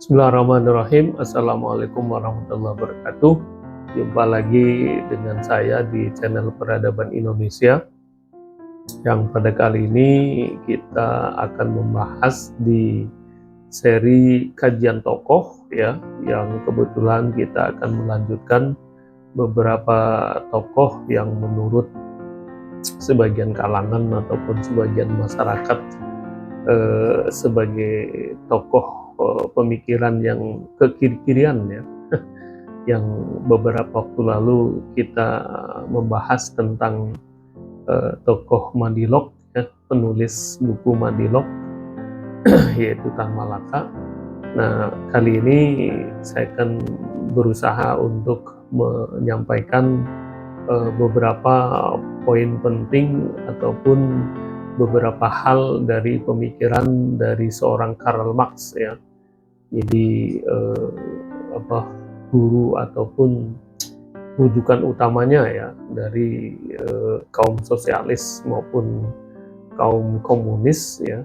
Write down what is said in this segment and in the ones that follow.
Bismillahirrahmanirrahim. Assalamualaikum warahmatullahi wabarakatuh. Jumpa lagi dengan saya di channel Peradaban Indonesia, yang pada kali ini kita akan membahas di seri kajian tokoh ya, yang kebetulan kita akan melanjutkan beberapa tokoh yang menurut sebagian kalangan ataupun sebagian masyarakat sebagai tokoh pemikiran yang kekiri-kirian ya, yang beberapa waktu lalu kita membahas tentang tokoh Mandilog ya, penulis buku Mandilog yaitu Tan Malaka. Nah, kali ini saya akan berusaha untuk menyampaikan beberapa poin penting ataupun beberapa hal dari pemikiran dari seorang Karl Marx ya. Jadi guru ataupun rujukan utamanya ya dari kaum sosialis maupun kaum komunis ya.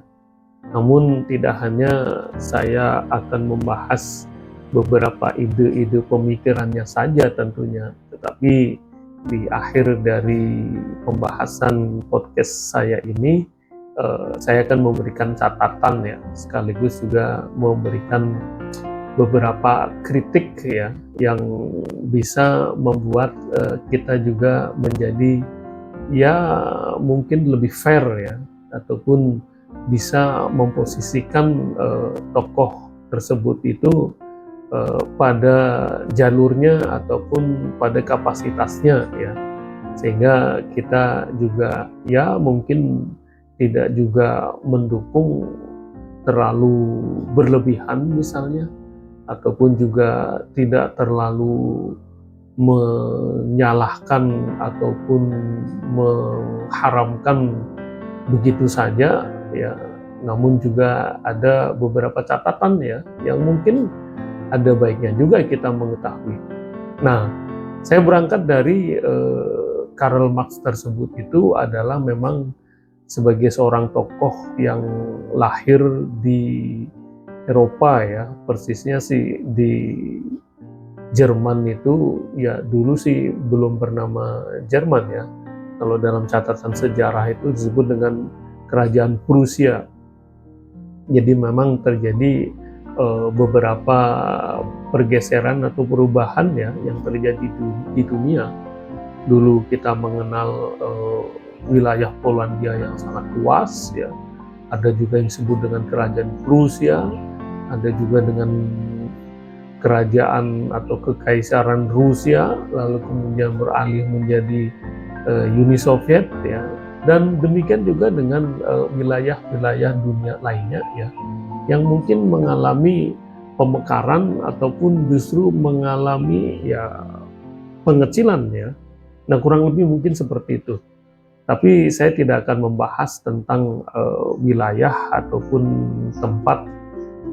Namun tidak hanya saya akan membahas beberapa ide-ide pemikirannya saja tentunya, tetapi di akhir dari pembahasan podcast saya ini saya akan memberikan catatan ya, sekaligus juga memberikan beberapa kritik ya, yang bisa membuat kita juga menjadi ya mungkin lebih fair ya, ataupun bisa memposisikan tokoh tersebut itu pada jalurnya ataupun pada kapasitasnya ya, sehingga kita juga ya mungkin tidak juga mendukung terlalu berlebihan misalnya, ataupun juga tidak terlalu menyalahkan ataupun mengharamkan begitu saja ya. Namun juga ada beberapa catatan ya, yang mungkin ada baiknya juga kita mengetahui. Nah, saya berangkat dari Karl Marx tersebut itu adalah memang sebagai seorang tokoh yang lahir di Eropa ya, persisnya sih di Jerman itu ya, dulu sih belum bernama Jerman ya. Kalau dalam catatan sejarah itu disebut dengan Kerajaan Prusia. Jadi memang terjadi beberapa pergeseran atau perubahan ya yang terjadi di dunia. Dulu kita mengenal wilayah Polandia yang sangat luas ya, ada juga yang disebut dengan Kerajaan Prusia, ada juga dengan kerajaan atau kekaisaran Rusia, lalu kemudian beralih menjadi Uni Soviet ya, dan demikian juga dengan wilayah-wilayah dunia lainnya ya, yang mungkin mengalami pemekaran ataupun justru mengalami ya pengecilan ya. Nah, kurang lebih mungkin seperti itu. Tapi saya tidak akan membahas tentang wilayah ataupun tempat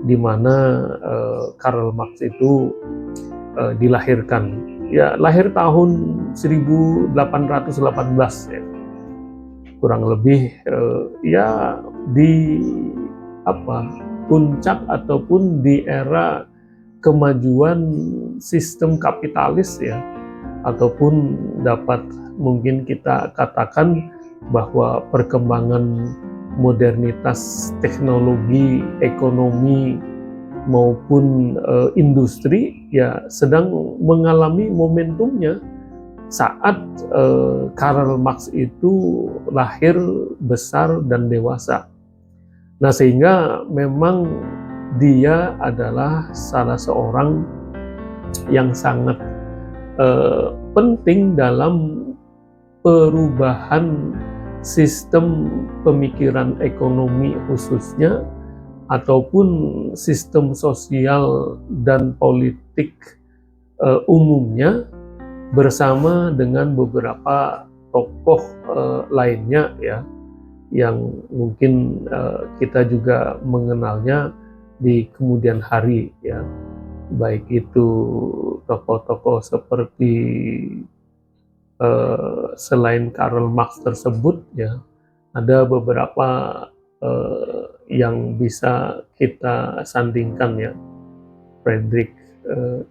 di mana Karl Marx itu dilahirkan. Ya, lahir tahun 1818 ya. Kurang lebih ya di puncak ataupun di era kemajuan sistem kapitalis ya, ataupun dapat mungkin kita katakan bahwa perkembangan modernitas teknologi, ekonomi maupun industri ya sedang mengalami momentumnya saat Karl Marx itu lahir, besar dan dewasa. Nah, sehingga memang dia adalah salah seorang yang sangat penting dalam perubahan sistem pemikiran ekonomi khususnya, ataupun sistem sosial dan politik umumnya, bersama dengan beberapa tokoh lainnya ya, yang mungkin kita juga mengenalnya di kemudian hari ya, baik itu tokoh-tokoh seperti selain Karl Marx tersebut ya, ada beberapa yang bisa kita sandingkan ya. Friedrich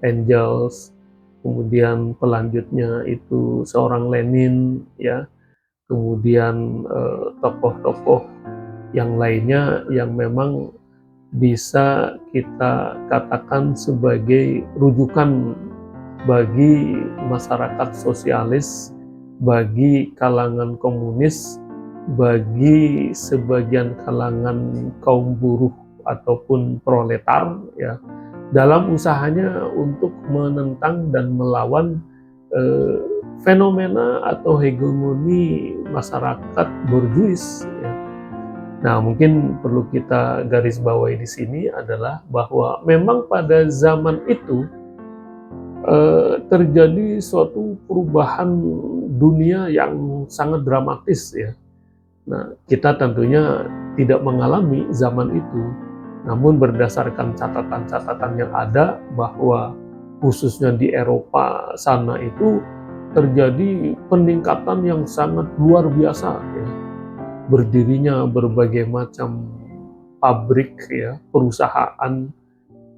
Engels, kemudian pelanjutnya itu seorang Lenin, ya, kemudian tokoh-tokoh yang lainnya yang memang bisa kita katakan sebagai rujukan bagi masyarakat sosialis, bagi kalangan komunis, bagi sebagian kalangan kaum buruh ataupun proletar, ya, dalam usahanya untuk menentang dan melawan fenomena atau hegemoni masyarakat borjuis, ya. Nah, mungkin perlu kita garis bawahi di sini adalah bahwa memang pada zaman itu terjadi suatu perubahan dunia yang sangat dramatis, ya. Nah, kita tentunya tidak mengalami zaman itu, namun berdasarkan catatan-catatan yang ada bahwa khususnya di Eropa sana itu terjadi peningkatan yang sangat luar biasa, ya. Berdirinya berbagai macam pabrik, ya, perusahaan,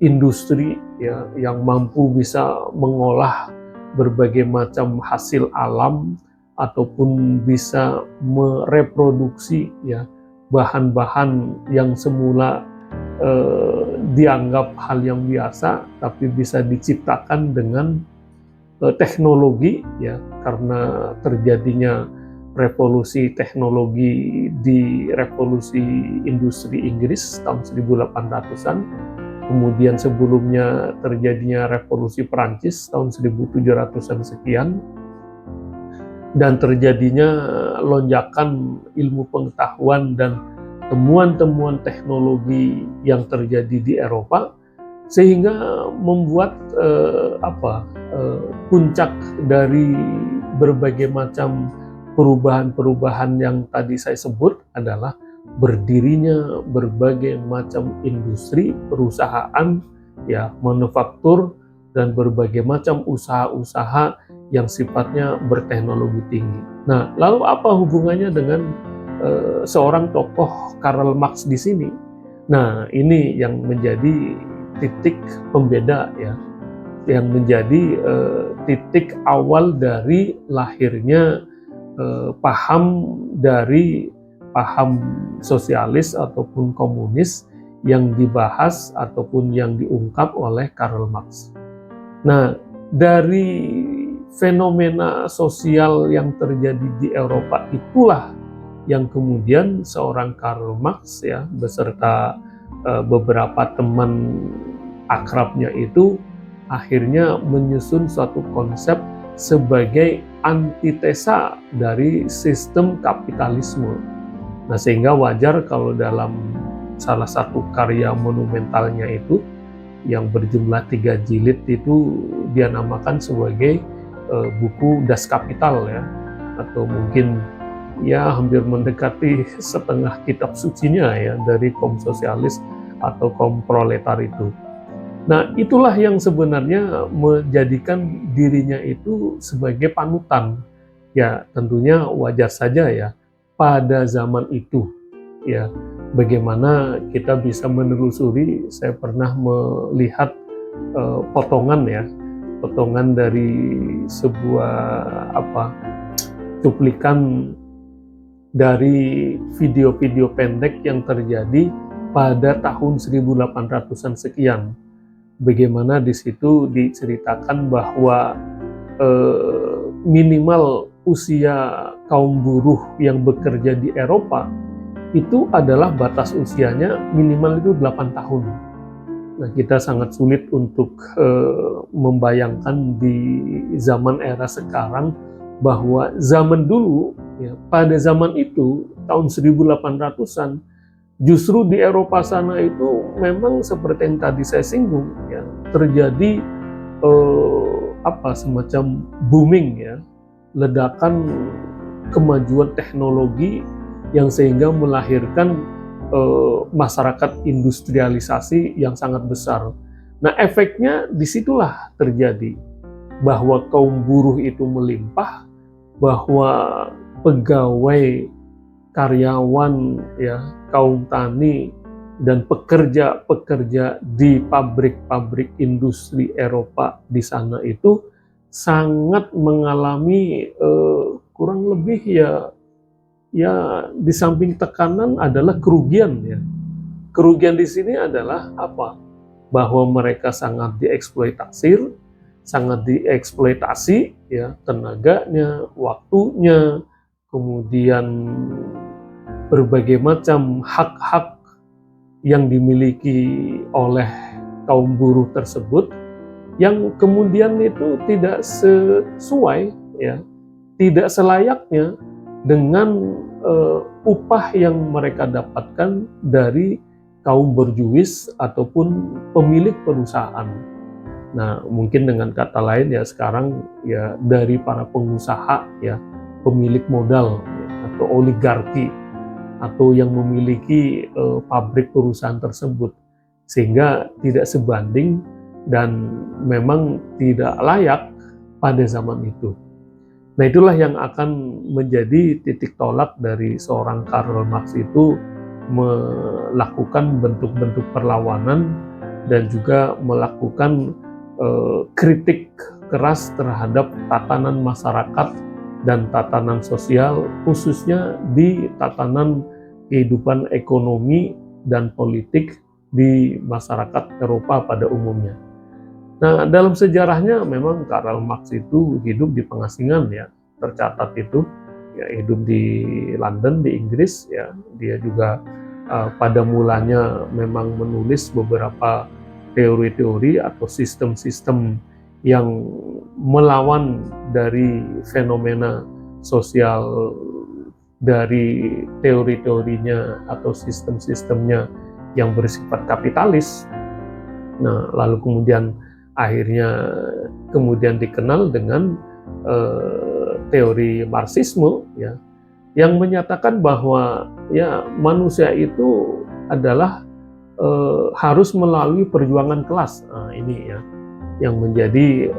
industri, ya, yang mampu bisa mengolah berbagai macam hasil alam ataupun bisa mereproduksi, ya, bahan-bahan yang semula dianggap hal yang biasa tapi bisa diciptakan dengan teknologi, ya, karena terjadinya revolusi teknologi di revolusi industri Inggris tahun 1800-an, kemudian sebelumnya terjadinya revolusi Perancis tahun 1700-an sekian, dan terjadinya lonjakan ilmu pengetahuan dan temuan-temuan teknologi yang terjadi di Eropa, sehingga membuat puncak dari berbagai macam perubahan-perubahan yang tadi saya sebut adalah berdirinya berbagai macam industri, perusahaan, ya, manufaktur, dan berbagai macam usaha-usaha yang sifatnya berteknologi tinggi. Nah, lalu apa hubungannya dengan seorang tokoh Karl Marx di sini? Nah, ini yang menjadi titik pembeda, ya, yang menjadi titik awal dari lahirnya paham sosialis ataupun komunis yang dibahas ataupun yang diungkap oleh Karl Marx. Nah, dari fenomena sosial yang terjadi di Eropa itulah yang kemudian seorang Karl Marx, ya, beserta beberapa teman akrabnya itu akhirnya menyusun suatu konsep sebagai antitesa dari sistem kapitalisme. Nah, sehingga wajar kalau dalam salah satu karya monumentalnya itu yang berjumlah 3 jilid itu dia namakan sebagai buku Das Kapital, ya, atau mungkin ya hampir mendekati setengah kitab sucinya, ya, dari kaum sosialis atau kaum proletar itu. Nah, itulah yang sebenarnya menjadikan dirinya itu sebagai panutan. Ya, tentunya wajar saja, ya, pada zaman itu, ya, bagaimana kita bisa menelusuri. Saya pernah melihat potongan dari sebuah cuplikan dari video-video pendek yang terjadi pada tahun 1800-an sekian. Bagaimana di situ diceritakan bahwa minimal usia kaum buruh yang bekerja di Eropa itu adalah batas usianya minimal itu 8 tahun. Nah, kita sangat sulit untuk membayangkan di zaman era sekarang bahwa zaman dulu, ya, pada zaman itu tahun 1800-an justru di Eropa sana itu memang seperti yang tadi saya singgung, ya, terjadi semacam booming, ya, ledakan kemajuan teknologi yang sehingga melahirkan masyarakat industrialisasi yang sangat besar. Nah, efeknya disitulah terjadi bahwa kaum buruh itu melimpah, bahwa pegawai, karyawan, ya, kaum tani dan pekerja-pekerja di pabrik-pabrik industri Eropa di sana itu sangat mengalami kurang lebih ya di samping tekanan adalah kerugian ya. Kerugian di sini adalah apa? Bahwa mereka sangat dieksploitasi ya, tenaganya, waktunya, kemudian berbagai macam hak-hak yang dimiliki oleh kaum buruh tersebut yang kemudian itu tidak sesuai ya, tidak selayaknya dengan upah yang mereka dapatkan dari kaum berjuis ataupun pemilik perusahaan. Nah, mungkin dengan kata lain ya sekarang ya dari para pengusaha ya, pemilik modal ya, atau oligarki atau yang memiliki pabrik perusahaan tersebut, sehingga tidak sebanding dan memang tidak layak pada zaman itu. Nah, itulah yang akan menjadi titik tolak dari seorang Karl Marx itu melakukan bentuk-bentuk perlawanan dan juga melakukan kritik keras terhadap tatanan masyarakat dan tatanan sosial, khususnya di tatanan kehidupan ekonomi dan politik di masyarakat Eropa pada umumnya. Nah, dalam sejarahnya memang Karl Marx itu hidup di pengasingan ya, tercatat itu ya, hidup di London di Inggris ya. Dia juga pada mulanya memang menulis beberapa teori-teori atau sistem-sistem yang melawan dari fenomena sosial dari teori-teorinya atau sistem-sistemnya yang bersifat kapitalis. Nah, lalu akhirnya dikenal dengan teori Marxisme ya, yang menyatakan bahwa ya manusia itu adalah harus melalui perjuangan kelas. Nah, ini ya yang menjadi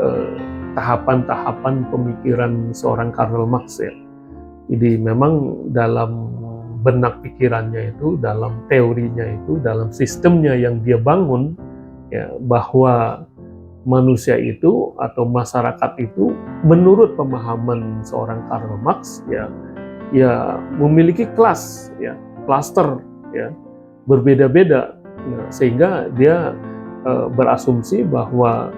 tahapan-tahapan pemikiran seorang Karl Marx ya. Jadi memang dalam benak pikirannya itu, dalam teorinya itu, dalam sistemnya yang dia bangun ya, bahwa manusia itu atau masyarakat itu menurut pemahaman seorang Karl Marx ya memiliki kelas ya, klaster ya, berbeda-beda ya, sehingga dia berasumsi bahwa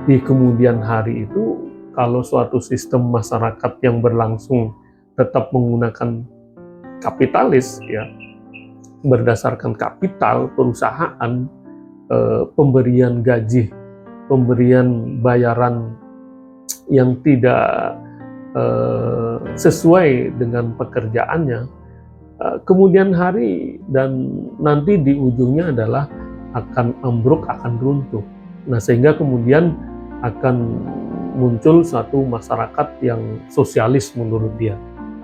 di kemudian hari itu kalau suatu sistem masyarakat yang berlangsung tetap menggunakan kapitalis ya, berdasarkan kapital perusahaan, pemberian gaji, pemberian bayaran yang tidak sesuai dengan pekerjaannya, kemudian hari dan nanti di ujungnya adalah akan ambruk, akan runtuh. Nah, sehingga kemudian akan muncul suatu masyarakat yang sosialis menurut dia.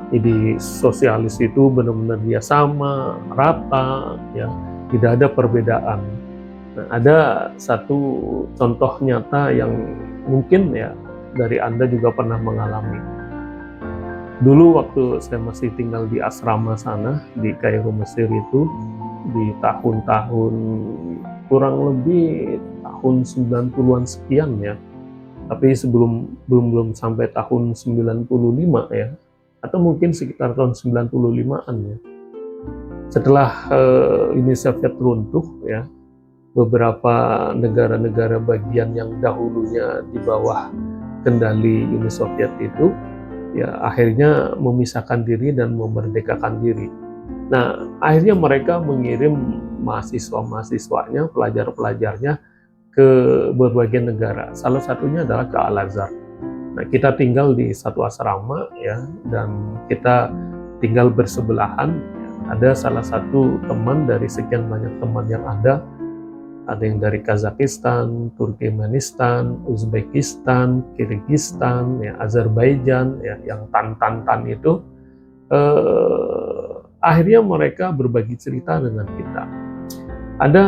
Jadi sosialis itu benar-benar dia sama, rata, ya, tidak ada perbedaan. Nah, ada satu contoh nyata yang mungkin ya dari Anda juga pernah mengalami. Dulu waktu saya masih tinggal di asrama sana di Kairo, Mesir itu, di tahun-tahun kurang lebih tahun 90-an sekian ya. Tapi belum sampai tahun 95 ya. Atau mungkin sekitar tahun 95-an ya. Setelah Uni Soviet runtuh ya, beberapa negara-negara bagian yang dahulunya di bawah kendali Uni Soviet itu ya akhirnya memisahkan diri dan memerdekakan diri. Nah, akhirnya mereka mengirim mahasiswa-mahasiswanya, pelajar-pelajarnya ke berbagai negara. Salah satunya adalah ke Al-Azhar. Nah, kita tinggal di satu asrama ya, dan kita tinggal bersebelahan. Ada salah satu teman dari sekian banyak teman yang ada yang dari Kazakhstan, Turkmenistan, Uzbekistan, Kirgistan, ya, Azerbaijan, ya, yang tan itu, akhirnya mereka berbagi cerita dengan kita. Ada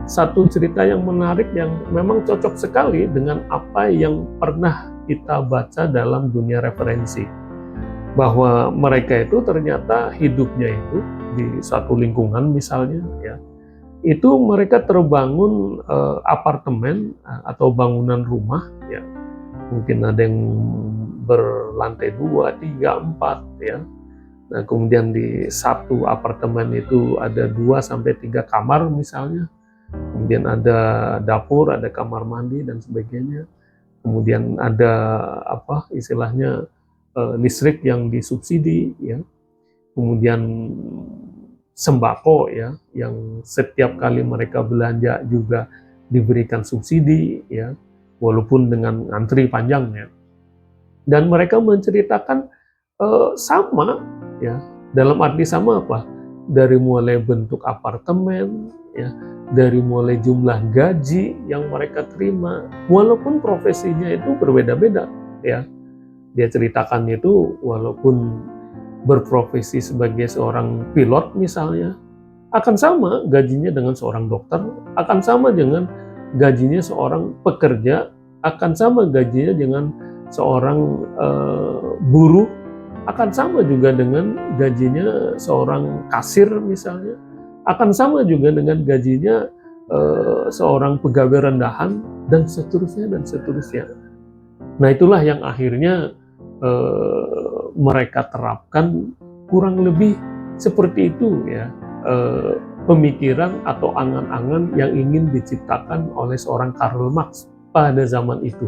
satu cerita yang menarik yang memang cocok sekali dengan apa yang pernah kita baca dalam dunia referensi, bahwa mereka itu ternyata hidupnya itu di satu lingkungan misalnya ya, itu mereka terbangun apartemen atau bangunan rumah, ya. Mungkin ada yang berlantai 2, 3, 4, ya. Nah, kemudian di satu apartemen itu ada 2 sampai 3 kamar misalnya. Kemudian ada dapur, ada kamar mandi dan sebagainya. Kemudian ada apa istilahnya listrik yang disubsidi, ya. Kemudian sembako, ya, yang setiap kali mereka belanja juga diberikan subsidi, ya, walaupun dengan antri panjang, ya. Dan mereka menceritakan sama, ya, dalam arti sama apa? Dari mulai bentuk apartemen, ya, dari mulai jumlah gaji yang mereka terima, walaupun profesinya itu berbeda-beda, ya. Dia ceritakan itu walaupun berprofesi sebagai seorang pilot misalnya, akan sama gajinya dengan seorang dokter, akan sama dengan gajinya seorang pekerja, akan sama gajinya dengan seorang buruh, akan sama juga dengan gajinya seorang kasir misalnya, akan sama juga dengan gajinya seorang pegawai rendahan, dan seterusnya dan seterusnya. Nah, itulah yang akhirnya mereka terapkan kurang lebih seperti itu, ya, pemikiran atau angan-angan yang ingin diciptakan oleh seorang Karl Marx pada zaman itu.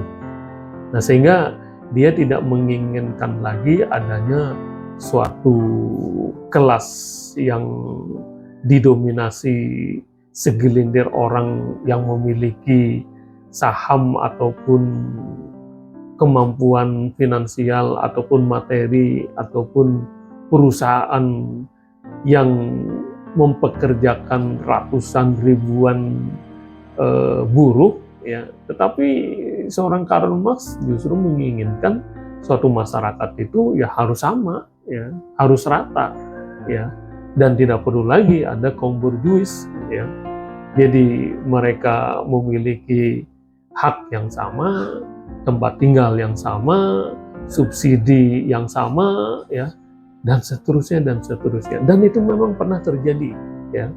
Nah, sehingga dia tidak menginginkan lagi adanya suatu kelas yang didominasi segelintir orang yang memiliki saham ataupun kemampuan finansial ataupun materi ataupun perusahaan yang mempekerjakan ratusan ribuan buruh, ya. Tetapi seorang Karl Marx justru menginginkan suatu masyarakat itu ya harus sama, ya, harus rata, ya, dan tidak perlu lagi ada kaum borjuis, ya. Jadi mereka memiliki hak yang sama, tempat tinggal yang sama, subsidi yang sama, ya, dan seterusnya dan seterusnya. Dan itu memang pernah terjadi, ya.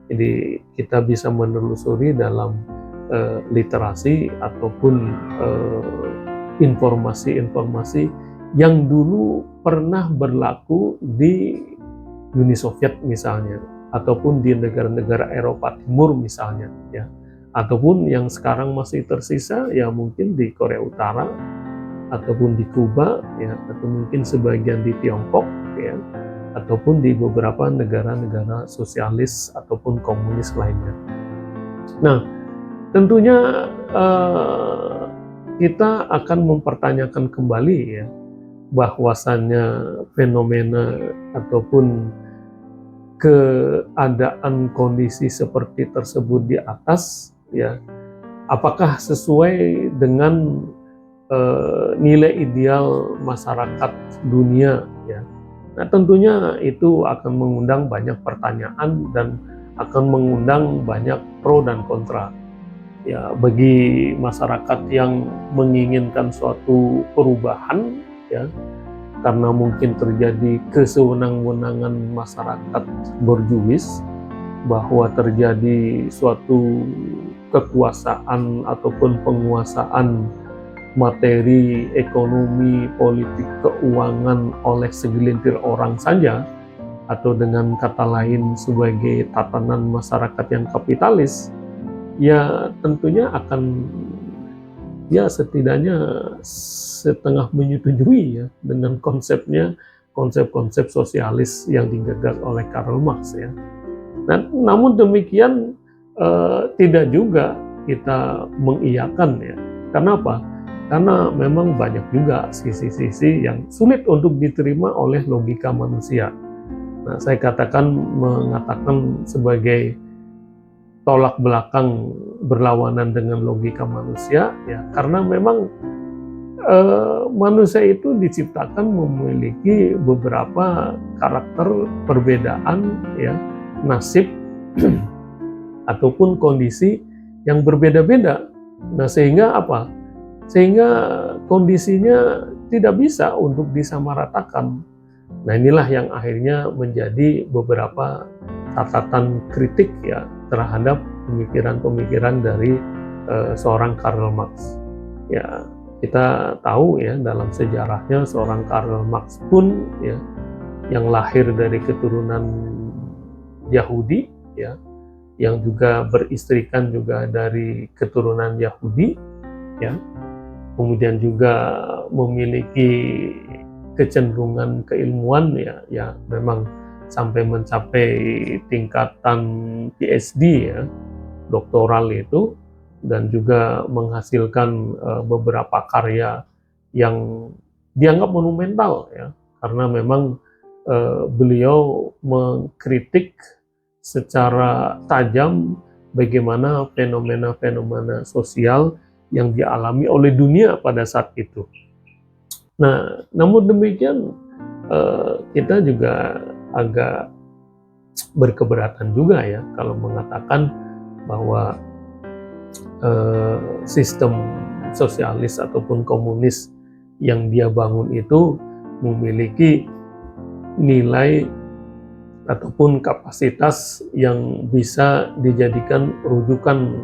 Jadi kita bisa menelusuri dalam literasi ataupun informasi-informasi yang dulu pernah berlaku di Uni Soviet misalnya, ataupun di negara-negara Eropa Timur misalnya, ya. Ataupun yang sekarang masih tersisa, ya, mungkin di Korea Utara ataupun di Kuba, ya, atau mungkin sebagian di Tiongkok, ya, ataupun di beberapa negara-negara sosialis ataupun komunis lainnya. Nah, tentunya kita akan mempertanyakan kembali, ya, bahwasannya fenomena ataupun keadaan kondisi seperti tersebut di atas, ya, apakah sesuai dengan nilai ideal masyarakat dunia, ya. Nah, tentunya itu akan mengundang banyak pertanyaan dan akan mengundang banyak pro dan kontra. Ya, bagi masyarakat yang menginginkan suatu perubahan, ya, karena mungkin terjadi kesewenang-wenangan masyarakat borjuis, bahwa terjadi suatu kekuasaan ataupun penguasaan materi, ekonomi, politik, keuangan oleh segelintir orang saja, atau dengan kata lain sebagai tatanan masyarakat yang kapitalis, ya tentunya akan, ya, setidaknya setengah menyetujui, ya, dengan konsepnya, konsep-konsep sosialis yang digagas oleh Karl Marx, ya. Nah, namun demikian tidak juga kita mengiyakan, ya. Kenapa? Karena memang banyak juga sisi-sisi yang sulit untuk diterima oleh logika manusia. Nah, saya mengatakan sebagai tolak belakang, berlawanan dengan logika manusia, ya, karena memang manusia itu diciptakan memiliki beberapa karakter perbedaan, ya, nasib ataupun kondisi yang berbeda-beda. Nah, sehingga apa? Sehingga kondisinya tidak bisa untuk disamaratakan. Nah, inilah yang akhirnya menjadi beberapa catatan kritik ya terhadap pemikiran-pemikiran dari seorang Karl Marx. Ya, kita tahu ya dalam sejarahnya seorang Karl Marx pun ya yang lahir dari keturunan Yahudi ya, yang juga beristrikan juga dari keturunan Yahudi ya, kemudian juga memiliki kecenderungan keilmuan ya memang sampai mencapai tingkatan PhD ya, doktoral itu, dan juga menghasilkan beberapa karya yang dianggap monumental ya, karena memang beliau mengkritik secara tajam bagaimana fenomena-fenomena sosial yang dialami oleh dunia pada saat itu. Nah, namun demikian kita juga agak berkeberatan juga ya kalau mengatakan bahwa sistem sosialis ataupun komunis yang dia bangun itu memiliki nilai ataupun kapasitas yang bisa dijadikan rujukan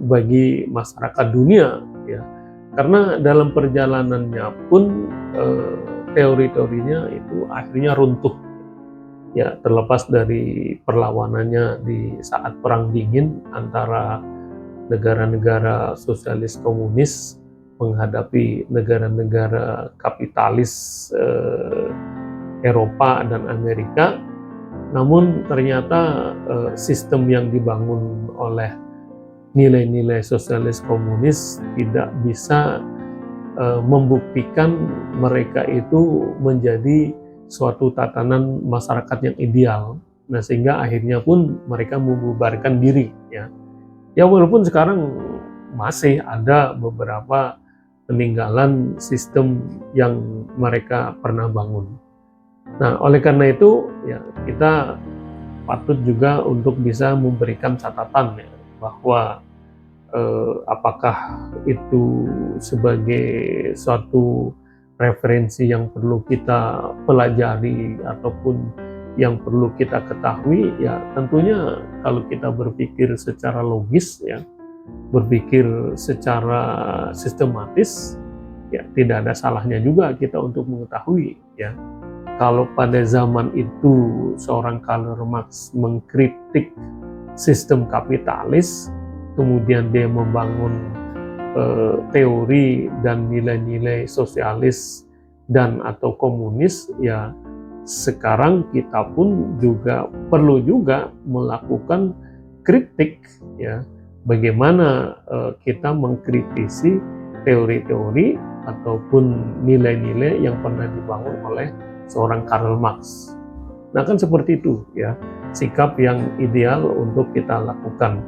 bagi masyarakat dunia ya, karena dalam perjalanannya pun teori-teorinya itu akhirnya runtuh ya, terlepas dari perlawanannya di saat Perang Dingin antara negara-negara sosialis komunis menghadapi negara-negara kapitalis Eropa dan Amerika. Namun ternyata sistem yang dibangun oleh nilai-nilai sosialis komunis tidak bisa membuktikan mereka itu menjadi suatu tatanan masyarakat yang ideal. Nah, sehingga akhirnya pun mereka membubarkan diri ya. Ya walaupun sekarang masih ada beberapa peninggalan sistem yang mereka pernah bangun. Nah, oleh karena itu ya kita patut juga untuk bisa memberikan catatan ya, bahwa apakah itu sebagai suatu referensi yang perlu kita pelajari ataupun yang perlu kita ketahui ya, tentunya kalau kita berpikir secara logis ya, berpikir secara sistematis ya, tidak ada salahnya juga kita untuk mengetahui ya, kalau pada zaman itu seorang Karl Marx mengkritik sistem kapitalis, kemudian dia membangun teori dan nilai-nilai sosialis dan atau komunis ya, sekarang kita pun juga perlu juga melakukan kritik ya, bagaimana kita mengkritisi teori-teori ataupun nilai-nilai yang pernah dibangun oleh seorang Karl Marx. Nah, kan seperti itu ya sikap yang ideal untuk kita lakukan.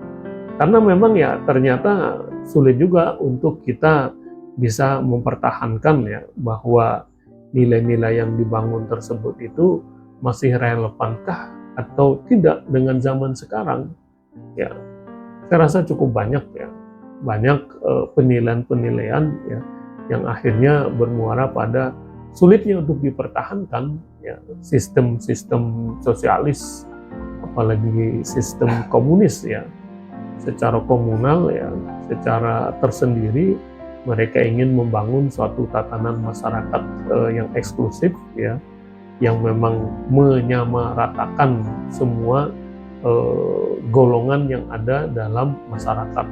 Karena memang ya ternyata sulit juga untuk kita bisa mempertahankan ya bahwa nilai-nilai yang dibangun tersebut itu masih relevankah atau tidak dengan zaman sekarang. Ya, saya rasa cukup banyak ya, banyak penilaian-penilaian ya yang akhirnya bermuara pada sulitnya untuk dipertahankan ya sistem-sistem sosialis, apalagi sistem komunis ya. Secara komunal ya, secara tersendiri mereka ingin membangun suatu tatanan masyarakat yang eksklusif ya, yang memang menyamaratakan semua golongan yang ada dalam masyarakat.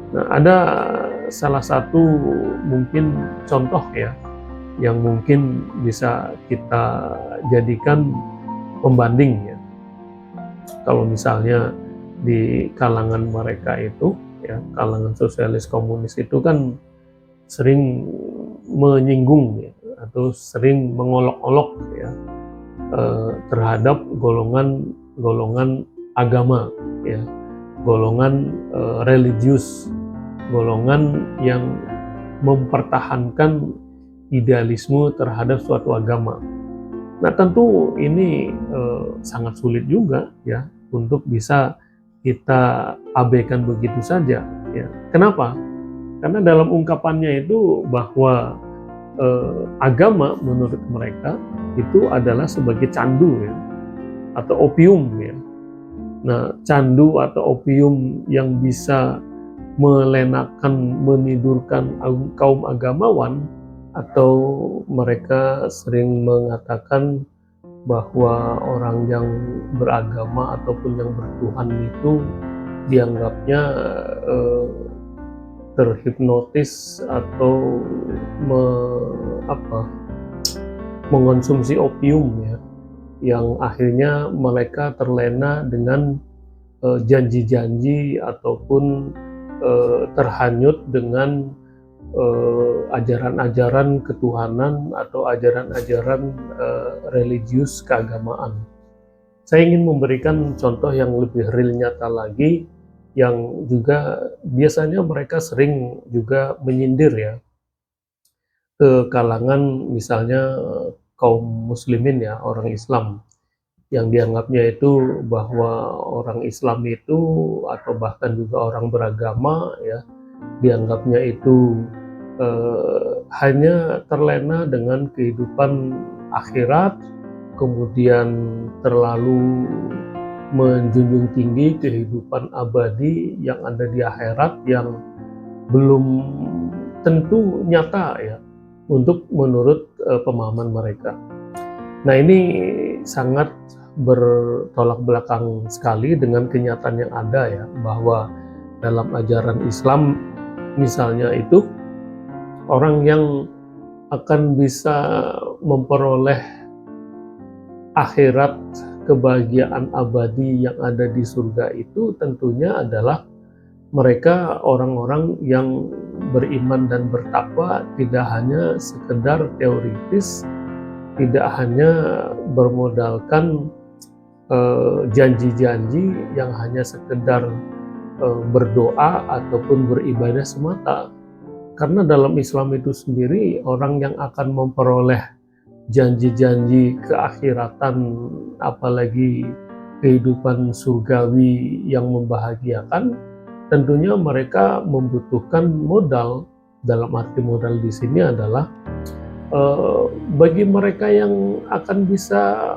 Nah, ada salah satu mungkin contoh ya yang mungkin bisa kita jadikan pembanding ya. Kalau misalnya di kalangan mereka itu ya, kalangan sosialis komunis itu kan sering menyinggung ya, atau sering mengolok-olok ya terhadap golongan agama ya, golongan religius, golongan yang mempertahankan idealisme terhadap suatu agama. Nah, tentu ini sangat sulit juga ya untuk bisa kita abaikan begitu saja ya. Kenapa? Karena dalam ungkapannya itu bahwa agama menurut mereka itu adalah sebagai candu ya, atau opium ya. Nah, candu atau opium yang bisa melenakan, menidurkan kaum agamawan, atau mereka sering mengatakan bahwa orang yang beragama ataupun yang bertuhan itu dianggapnya eh, terhipnotis atau me, mengonsumsi opium ya, yang akhirnya mereka terlena dengan janji-janji ataupun terhanyut dengan ajaran-ajaran ketuhanan atau ajaran-ajaran religius keagamaan. Saya ingin memberikan contoh yang lebih real nyata lagi, yang juga biasanya mereka sering juga menyindir ya ke kalangan misalnya kaum muslimin ya, orang Islam, yang dianggapnya itu bahwa orang Islam itu atau bahkan juga orang beragama ya, dianggapnya itu hanya terlena dengan kehidupan akhirat, kemudian terlalu menjunjung tinggi kehidupan abadi yang ada di akhirat, yang belum tentu nyata ya untuk menurut pemahaman mereka. Nah, ini sangat bertolak belakang sekali dengan kenyataan yang ada ya, bahwa dalam ajaran Islam misalnya itu orang yang akan bisa memperoleh akhirat, kebahagiaan abadi yang ada di surga itu tentunya adalah mereka orang-orang yang beriman dan bertakwa, tidak hanya sekedar teoritis, tidak hanya bermodalkan janji-janji yang hanya sekedar berdoa ataupun beribadah semata. Karena dalam Islam itu sendiri, orang yang akan memperoleh janji-janji keakhiratan, apalagi kehidupan surgawi yang membahagiakan, tentunya mereka membutuhkan modal. Dalam arti modal di sini adalah bagi mereka yang akan bisa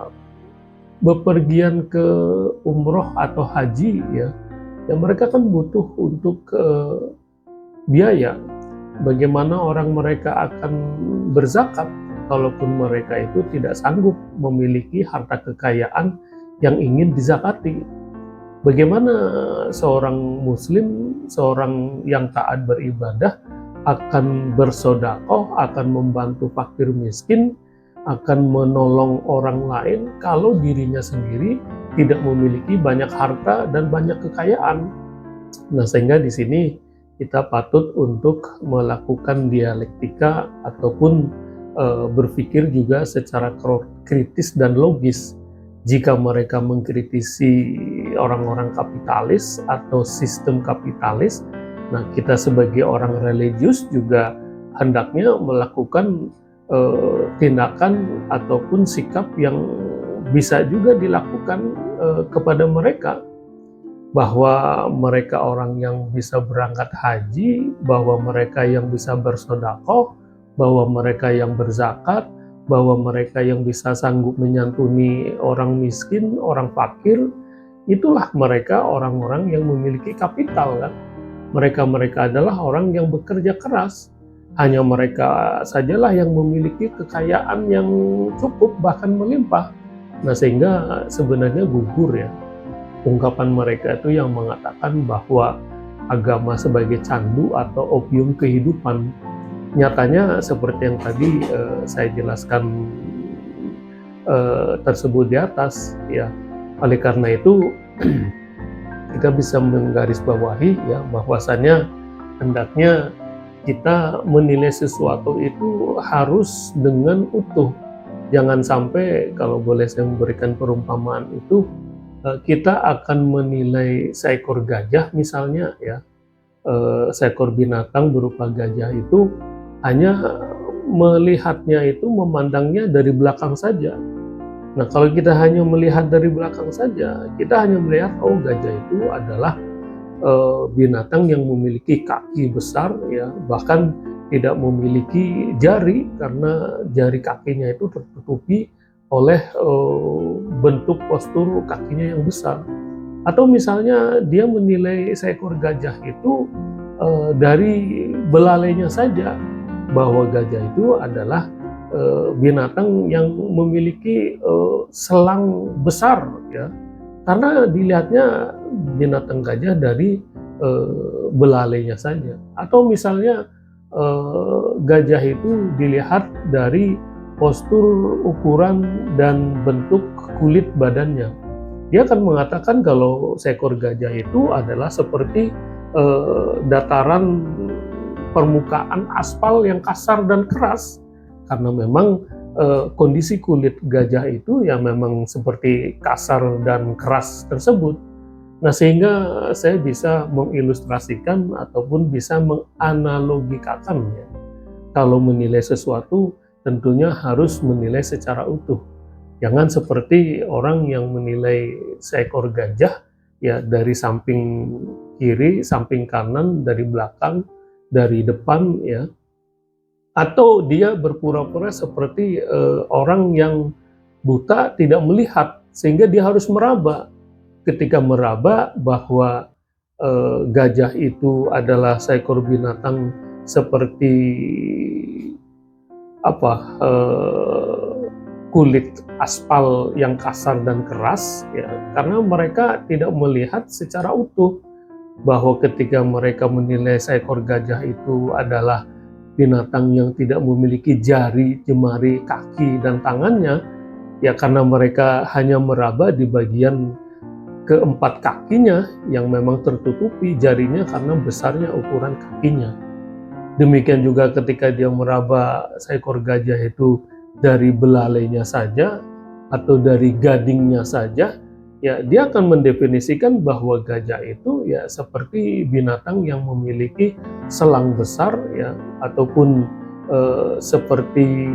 bepergian ke umroh atau haji ya mereka kan butuh untuk biaya. Bagaimana orang mereka akan berzakat kalaupun mereka itu tidak sanggup memiliki harta kekayaan yang ingin dizakati? Bagaimana seorang muslim, seorang yang taat beribadah akan bersedekah, akan membantu fakir miskin, akan menolong orang lain kalau dirinya sendiri tidak memiliki banyak harta dan banyak kekayaan? Nah, sehingga di sini kita patut untuk melakukan dialektika ataupun berpikir juga secara kritis dan logis. Jika mereka mengkritisi orang-orang kapitalis atau sistem kapitalis, nah kita sebagai orang religius juga hendaknya melakukan tindakan ataupun sikap yang bisa juga dilakukan kepada mereka, bahwa mereka orang yang bisa berangkat haji, bahwa mereka yang bisa bersedekah, bahwa mereka yang berzakat, bahwa mereka yang bisa sanggup menyantuni orang miskin, orang fakir, itulah mereka orang-orang yang memiliki kapital kan. Mereka adalah orang yang bekerja keras. Hanya mereka sajalah yang memiliki kekayaan yang cukup bahkan melimpah. Nah, sehingga sebenarnya gugur ya ungkapan mereka itu yang mengatakan bahwa agama sebagai candu atau opium kehidupan. Nyatanya seperti yang tadi saya jelaskan tersebut di atas ya. Oleh karena itu kita bisa menggarisbawahi ya bahwasannya hendaknya kita menilai sesuatu itu harus dengan utuh. Jangan sampai, kalau boleh saya memberikan perumpamaan itu, kita akan menilai seekor gajah misalnya ya, seekor binatang berupa gajah itu hanya melihatnya itu, memandangnya dari belakang saja. Nah, kalau kita hanya melihat dari belakang saja, kita hanya melihat oh gajah itu adalah binatang yang memiliki kaki besar ya, bahkan tidak memiliki jari karena jari kakinya itu tertutupi oleh bentuk postur kakinya yang besar. Atau misalnya dia menilai seekor gajah itu dari belalainya saja, bahwa gajah itu adalah binatang yang memiliki selang besar, ya, karena dilihatnya binatang gajah dari belalainya saja. Atau misalnya gajah itu dilihat dari postur, ukuran, dan bentuk kulit badannya. Dia akan mengatakan kalau seekor gajah itu adalah seperti dataran permukaan aspal yang kasar dan keras, karena memang kondisi kulit gajah itu yang memang seperti kasar dan keras tersebut. Nah, sehingga saya bisa mengilustrasikan ataupun bisa menganalogikakan, ya, kalau menilai sesuatu tentunya harus menilai secara utuh. Jangan seperti orang yang menilai seekor gajah ya dari samping kiri, samping kanan, dari belakang, dari depan, ya. Atau dia berpura-pura seperti orang yang buta tidak melihat sehingga dia harus meraba. Ketika meraba bahwa gajah itu adalah seekor binatang seperti kulit aspal yang kasar dan keras, ya, karena mereka tidak melihat secara utuh bahwa ketika mereka menilai seekor gajah itu adalah binatang yang tidak memiliki jari, jemari, kaki, dan tangannya, ya karena mereka hanya meraba di bagian keempat kakinya yang memang tertutupi jarinya karena besarnya ukuran kakinya. Demikian juga ketika dia meraba seekor gajah itu dari belalainya saja atau dari gadingnya saja, ya dia akan mendefinisikan bahwa gajah itu ya seperti binatang yang memiliki selang besar, ya, ataupun seperti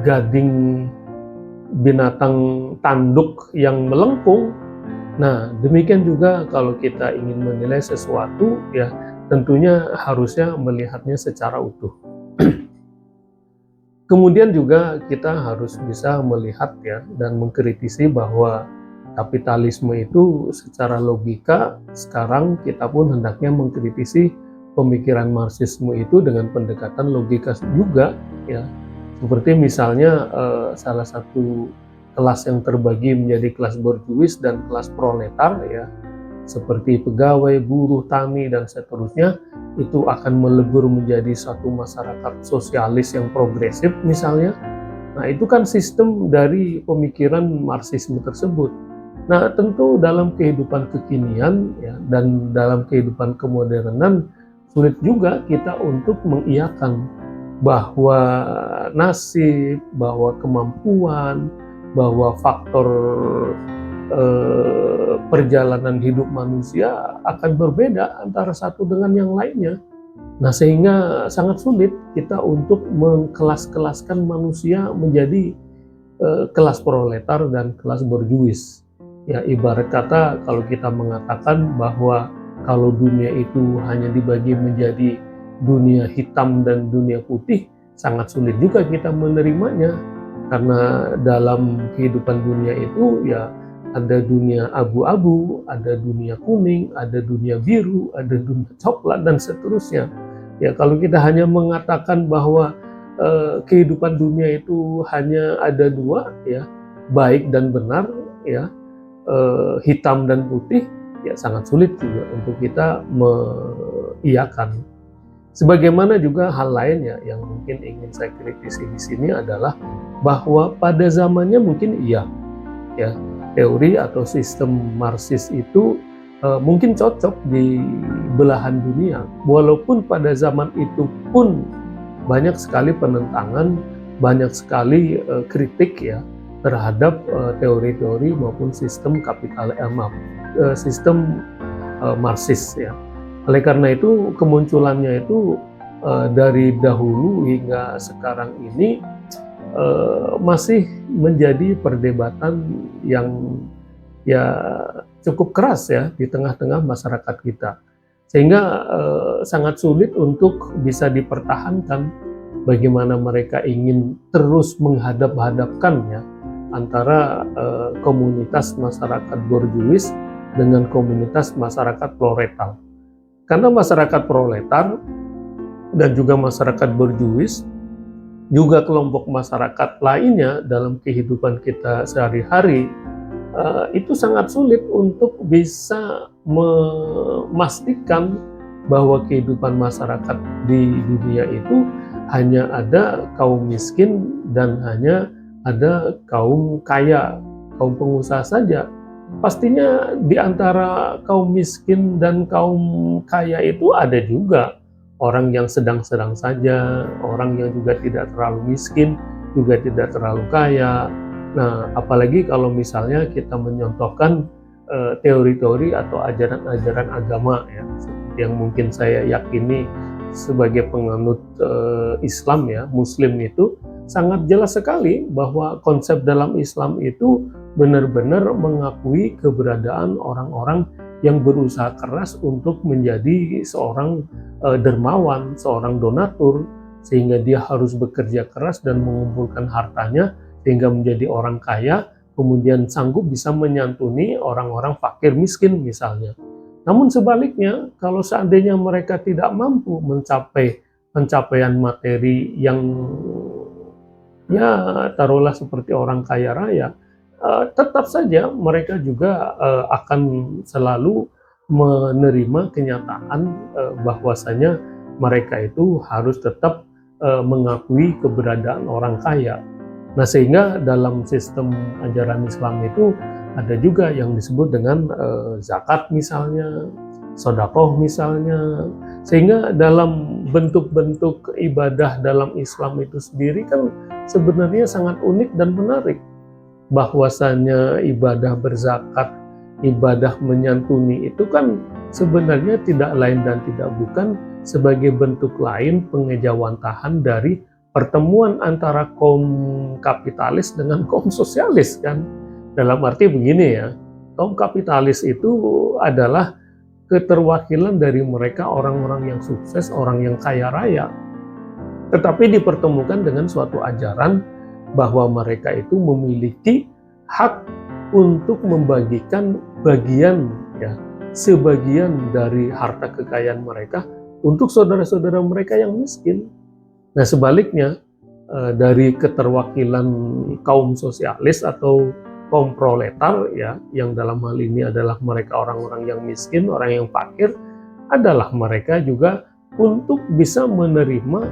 gading binatang tanduk yang melengkung. Nah, demikian juga kalau kita ingin menilai sesuatu, ya tentunya harusnya melihatnya secara utuh. Kemudian juga kita harus bisa melihat, ya, dan mengkritisi bahwa kapitalisme itu secara logika sekarang kita pun hendaknya mengkritisi pemikiran Marxisme itu dengan pendekatan logika juga, ya. Seperti misalnya salah satu kelas yang terbagi menjadi kelas borjuis dan kelas proletar, ya, seperti pegawai, buruh, tani, dan seterusnya, itu akan melebur menjadi satu masyarakat sosialis yang progresif misalnya. Nah, itu kan sistem dari pemikiran Marxisme tersebut. Nah, tentu dalam kehidupan kekinian, ya, dan dalam kehidupan kemodernan sulit juga kita untuk mengiyakan bahwa nasib, bahwa kemampuan, bahwa faktor perjalanan hidup manusia akan berbeda antara satu dengan yang lainnya. Nah, sehingga sangat sulit kita untuk mengkelas-kelaskan manusia menjadi kelas proletar dan kelas borjuis. Ya, ibarat kata kalau kita mengatakan bahwa kalau dunia itu hanya dibagi menjadi dunia hitam dan dunia putih, sangat sulit juga kita menerimanya. Karena dalam kehidupan dunia itu ya ada dunia abu-abu, ada dunia kuning, ada dunia biru, ada dunia coklat, dan seterusnya. Ya, kalau kita hanya mengatakan bahwa kehidupan dunia itu hanya ada dua, ya, baik dan benar, ya, hitam dan putih, ya sangat sulit juga untuk kita mengiyakan. Sebagaimana juga hal lainnya yang mungkin ingin saya kritisi di sini adalah bahwa pada zamannya mungkin iya, ya, teori atau sistem Marxis itu mungkin cocok di belahan dunia, walaupun pada zaman itu pun banyak sekali penentangan, banyak sekali kritik, ya, terhadap teori-teori maupun sistem sistem Marxis, ya. Oleh karena itu kemunculannya itu dari dahulu hingga sekarang ini masih menjadi perdebatan yang ya cukup keras, ya, di tengah-tengah masyarakat kita, sehingga sangat sulit untuk bisa dipertahankan bagaimana mereka ingin terus menghadap-hadapkan, ya, antara komunitas masyarakat borjuis dengan komunitas masyarakat proletar. Karena masyarakat proletar dan juga masyarakat borjuis, juga kelompok masyarakat lainnya dalam kehidupan kita sehari-hari, itu sangat sulit untuk bisa memastikan bahwa kehidupan masyarakat di dunia itu hanya ada kaum miskin dan hanya ada kaum kaya, kaum pengusaha saja. Pastinya di antara kaum miskin dan kaum kaya itu ada juga orang yang sedang-sedang saja, orang yang juga tidak terlalu miskin, juga tidak terlalu kaya. Nah, apalagi kalau misalnya kita menyontohkan teori-teori atau ajaran-ajaran agama ya, yang mungkin saya yakini sebagai penganut Islam ya, Muslim itu sangat jelas sekali bahwa konsep dalam Islam itu benar-benar mengakui keberadaan orang-orang yang berusaha keras untuk menjadi seorang dermawan, seorang donatur, sehingga dia harus bekerja keras dan mengumpulkan hartanya sehingga menjadi orang kaya, kemudian sanggup bisa menyantuni orang-orang fakir miskin misalnya. Namun sebaliknya, kalau seandainya mereka tidak mampu mencapai pencapaian materi yang ya taruhlah seperti orang kaya raya, tetap saja mereka juga akan selalu menerima kenyataan bahwasanya mereka itu harus tetap mengakui keberadaan orang kaya. Nah, sehingga dalam sistem ajaran Islam itu ada juga yang disebut dengan zakat misalnya, sedekah misalnya, sehingga dalam bentuk-bentuk ibadah dalam Islam itu sendiri kan sebenarnya sangat unik dan menarik. Bahwasanya ibadah berzakat, ibadah menyantuni itu kan sebenarnya tidak lain dan tidak bukan sebagai bentuk lain pengejawantahan dari pertemuan antara kaum kapitalis dengan kaum sosialis kan. Dalam arti begini ya, kaum kapitalis itu adalah keterwakilan dari mereka orang-orang yang sukses, orang yang kaya raya. Tetapi dipertemukan dengan suatu ajaran bahwa mereka itu memiliki hak untuk membagikan bagian ya, sebagian dari harta kekayaan mereka untuk saudara-saudara mereka yang miskin. Nah, sebaliknya dari keterwakilan kaum sosialis atau kaum proletar ya, yang dalam hal ini adalah mereka orang-orang yang miskin, orang yang fakir, adalah mereka juga untuk bisa menerima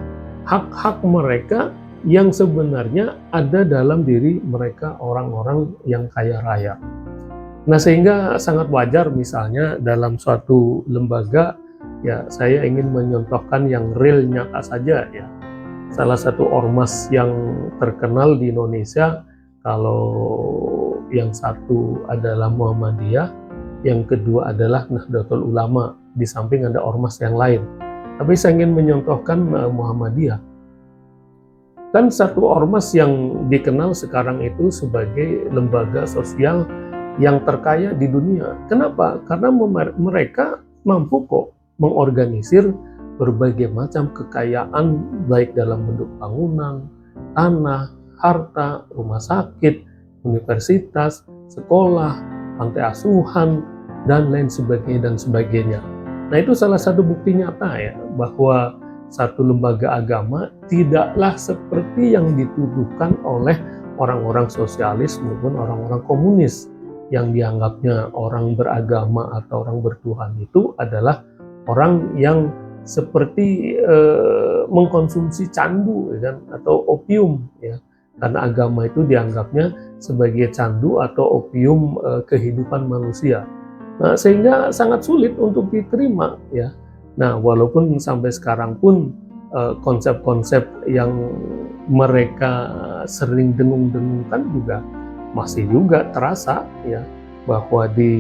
hak-hak mereka yang sebenarnya ada dalam diri mereka orang-orang yang kaya raya. Nah, sehingga sangat wajar misalnya dalam suatu lembaga ya, saya ingin menyontohkan yang real nyata saja ya. Salah satu ormas yang terkenal di Indonesia, kalau yang satu adalah Muhammadiyah, yang kedua adalah Nahdlatul Ulama, di samping ada ormas yang lain. Tapi saya ingin menyontohkan Muhammadiyah. Kan satu ormas yang dikenal sekarang itu sebagai lembaga sosial yang terkaya di dunia. Kenapa? Karena mereka mampu kok mengorganisir berbagai macam kekayaan, baik dalam bentuk bangunan, tanah, harta, rumah sakit, universitas, sekolah, pantai asuhan, dan lain sebagainya. Nah, itu salah satu bukti nyata ya, bahwa satu lembaga agama tidaklah seperti yang dituduhkan oleh orang-orang sosialis maupun orang-orang komunis, yang dianggapnya orang beragama atau orang bertuhan itu adalah orang yang seperti mengkonsumsi candu ya kan, atau opium ya, karena agama itu dianggapnya sebagai candu atau opium kehidupan manusia. Nah, sehingga sangat sulit untuk diterima ya. Nah, walaupun sampai sekarang pun konsep-konsep yang mereka sering dengung-dengungkan juga masih juga terasa ya, bahwa di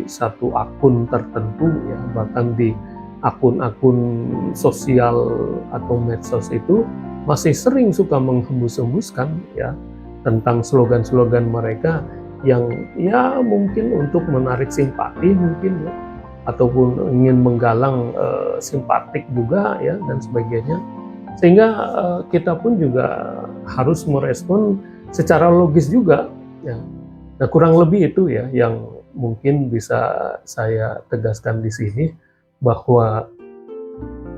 satu akun tertentu ya, bahkan di akun-akun sosial atau medsos itu masih sering suka menghembus-hembuskan ya tentang slogan-slogan mereka yang ya mungkin untuk menarik simpati mungkin ya, ataupun ingin menggalang simpatik juga ya dan sebagainya, sehingga kita pun juga harus merespon secara logis juga Ya. Nah, kurang lebih itu ya yang mungkin bisa saya tegaskan di sini, bahwa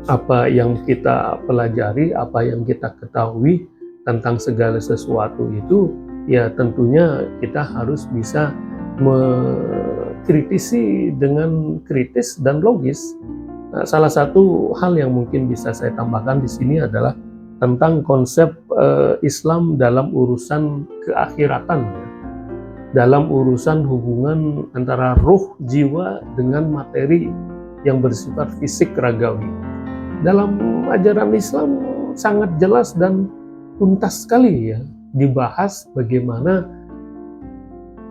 apa yang kita pelajari, apa yang kita ketahui tentang segala sesuatu itu, ya tentunya kita harus bisa mengkritisi dengan kritis dan logis. Nah, salah satu hal yang mungkin bisa saya tambahkan di sini adalah tentang konsep Islam dalam urusan keakhiratan, ya. Dalam urusan hubungan antara ruh, jiwa dengan materi yang bersifat fisik ragawi. Dalam ajaran Islam sangat jelas dan tuntas sekali ya dibahas bagaimana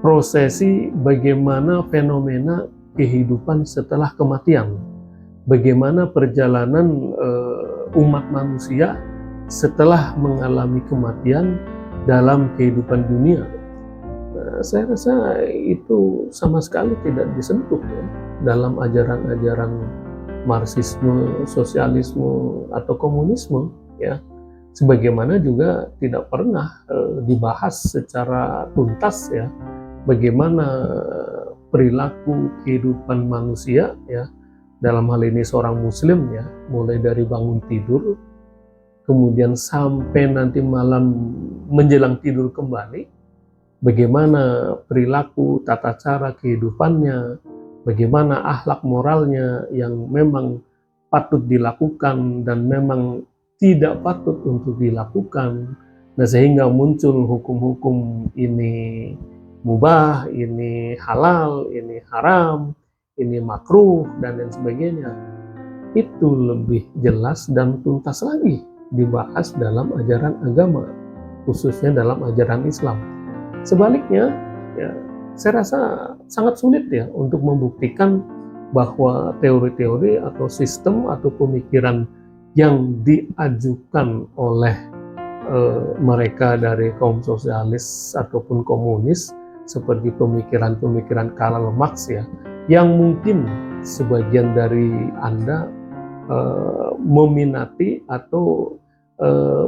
prosesi, bagaimana fenomena kehidupan setelah kematian, bagaimana perjalanan umat manusia setelah mengalami kematian dalam kehidupan dunia. Nah, saya rasa itu sama sekali tidak disentuh ya dalam ajaran-ajaran Marxisme, sosialisme, atau komunisme, ya, sebagaimana juga tidak pernah dibahas secara tuntas ya bagaimana perilaku kehidupan manusia ya, dalam hal ini seorang muslim ya, mulai dari bangun tidur kemudian sampai nanti malam menjelang tidur kembali, bagaimana perilaku, tata cara kehidupannya, bagaimana akhlak moralnya yang memang patut dilakukan dan memang tidak patut untuk dilakukan. Nah, sehingga muncul hukum-hukum ini mubah, ini halal, ini haram, ini makruh, dan lain sebagainya. Itu lebih jelas dan tuntas lagi dibahas dalam ajaran agama, khususnya dalam ajaran Islam. Sebaliknya, ya, saya rasa sangat sulit ya untuk membuktikan bahwa teori-teori atau sistem atau pemikiran yang diajukan oleh mereka dari kaum sosialis ataupun komunis, seperti pemikiran-pemikiran Karl Marx ya, yang mungkin sebagian dari Anda meminati atau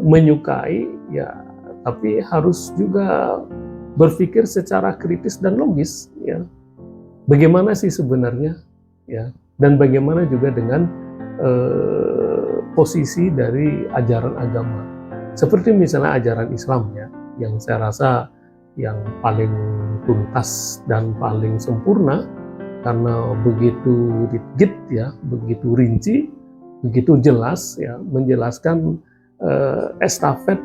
menyukai ya, tapi harus juga berpikir secara kritis dan logis ya. Bagaimana sih sebenarnya ya, dan bagaimana juga dengan posisi dari ajaran agama. Seperti misalnya ajaran Islam ya, yang saya rasa yang paling tuntas dan paling sempurna karena begitu rigid ya, begitu rinci, begitu jelas ya, menjelaskan estafet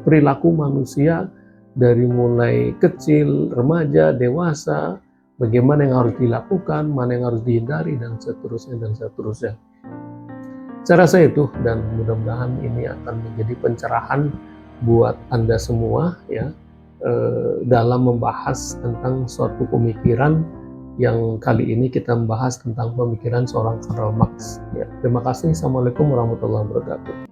perilaku manusia dari mulai kecil, remaja, dewasa, bagaimana yang harus dilakukan, mana yang harus dihindari, dan seterusnya dan seterusnya. Saya rasa itu, dan mudah-mudahan ini akan menjadi pencerahan buat Anda semua ya dalam membahas tentang suatu pemikiran yang kali ini kita membahas tentang pemikiran seorang Karl Marx. Ya, terima kasih. Assalamualaikum warahmatullahi wabarakatuh.